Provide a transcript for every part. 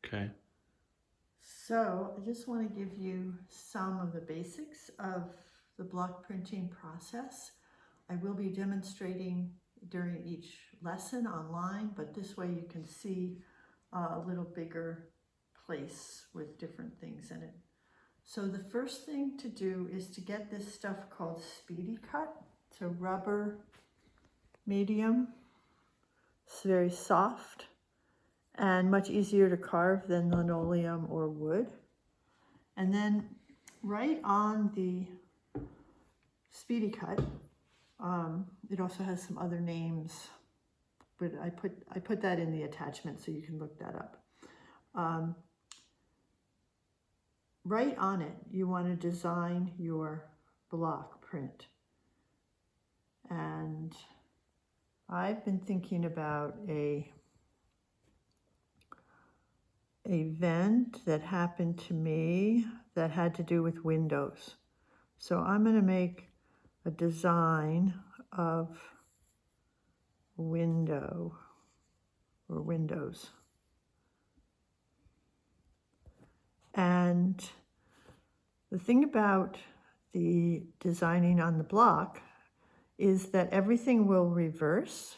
Okay. So I just want to give you some of the basics of the block printing process. I will be demonstrating during each lesson online, but this way you can see a little bigger place with different things in it. So the first thing to do is to get this stuff called Speedy Cut. It's a rubber medium. It's very soft and much easier to carve than linoleum or wood. And then right on the Speedy Cut, it also has some other names, but I put that in the attachment so you can look that up. Right on it, you want to design your block print. And I've been thinking about an event that happened to me that had to do with windows. So I'm going to make a design of a window or windows. And the thing about the designing on the block is that everything will reverse.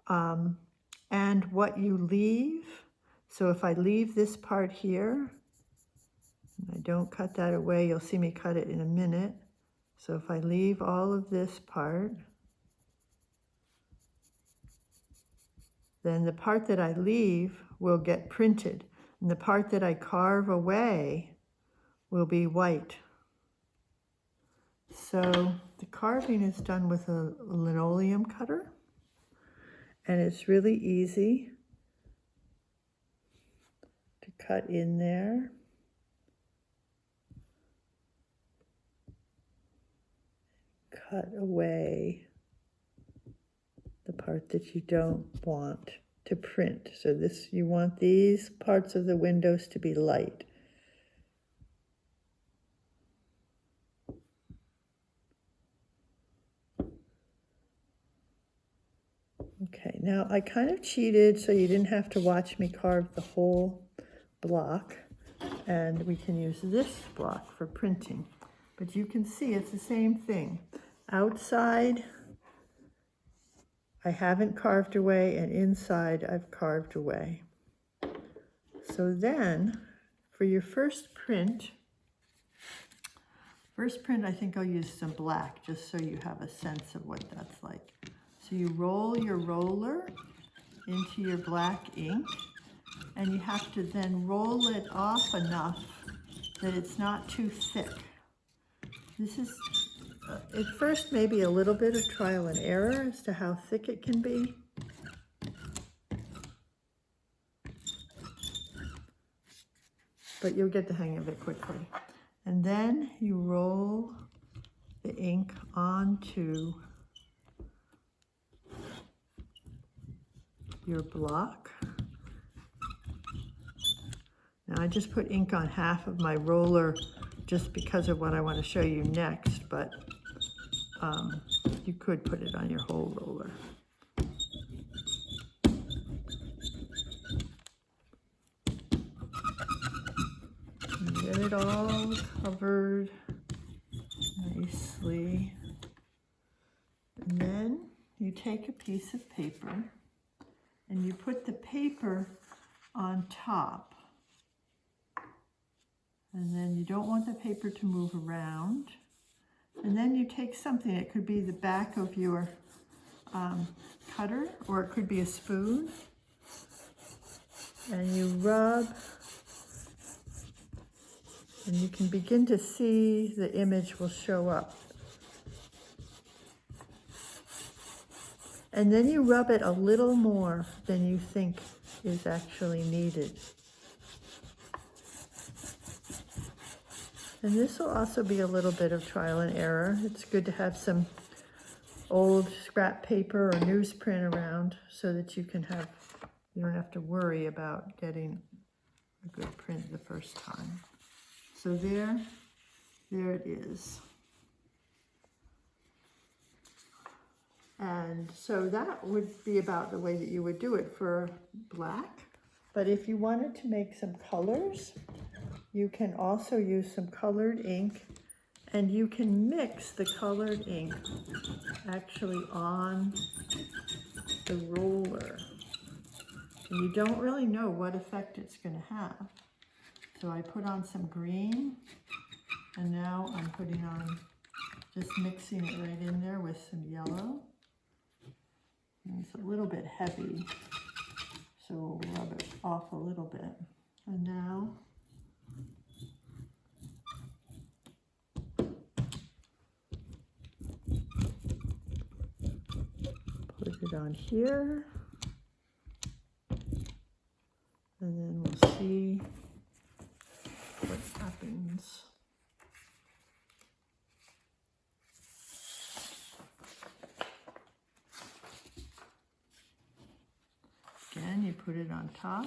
And what you leave, so if I leave this part here, and I don't cut that away, you'll see me cut it in a minute. So if I leave all of this part, then the part that I leave will get printed. And the part that I carve away will be white. So the carving is done with a linoleum cutter. And it's really easy to cut in there. Cut away the part that you don't want to print. So this, you want these parts of the windows to be light. Okay, now I kind of cheated so you didn't have to watch me carve the whole block, and we can use this block for printing. But you can see it's the same thing. Outside, I haven't carved away, and inside I've carved away. So then, for your first print, I think I'll use some black just so you have a sense of what that's like. So you roll your roller into your black ink, and you have to then roll it off enough that it's not too thick. This is, at first, maybe a little bit of trial and error as to how thick it can be. But you'll get the hang of it quickly. And then you roll the ink onto your block. Now I just put ink on half of my roller just because of what I want to show you next, but you could put it on your whole roller. And get it all covered nicely. And then you take a piece of paper and you put the paper on top. And then you don't want the paper to move around. And then you take something, it could be the back of your cutter, or it could be a spoon. And you rub, and you can begin to see the image will show up. And then you rub it a little more than you think is actually needed. And this will also be a little bit of trial and error. It's good to have some old scrap paper or newsprint around so that you don't have to worry about getting a good print the first time. So there it is. And so that would be about the way that you would do it for black. But if you wanted to make some colors, you can also use some colored ink, and you can mix the colored ink actually on the roller. And you don't really know what effect it's going to have. So I put on some green, and now I'm putting on, just mixing it right in there with some yellow. And it's a little bit heavy, so we'll rub it off a little bit. And now put it on here, and then we'll see what happens. Again, you put it on top,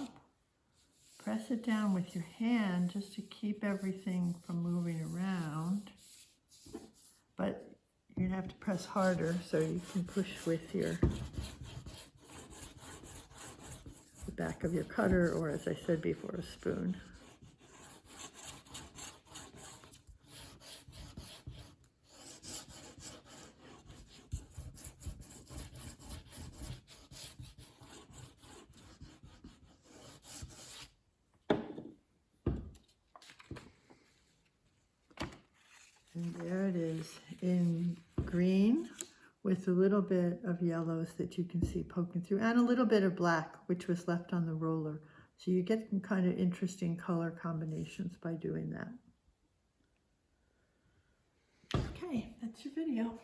press it down with your hand just to keep everything from moving around, but you're gonna have to press harder so you can push with the back of your cutter, or as I said before, a spoon. And there it is in green with a little bit of yellows that you can see poking through, and a little bit of black, which was left on the roller. So you get some kind of interesting color combinations by doing that. Okay, that's your video.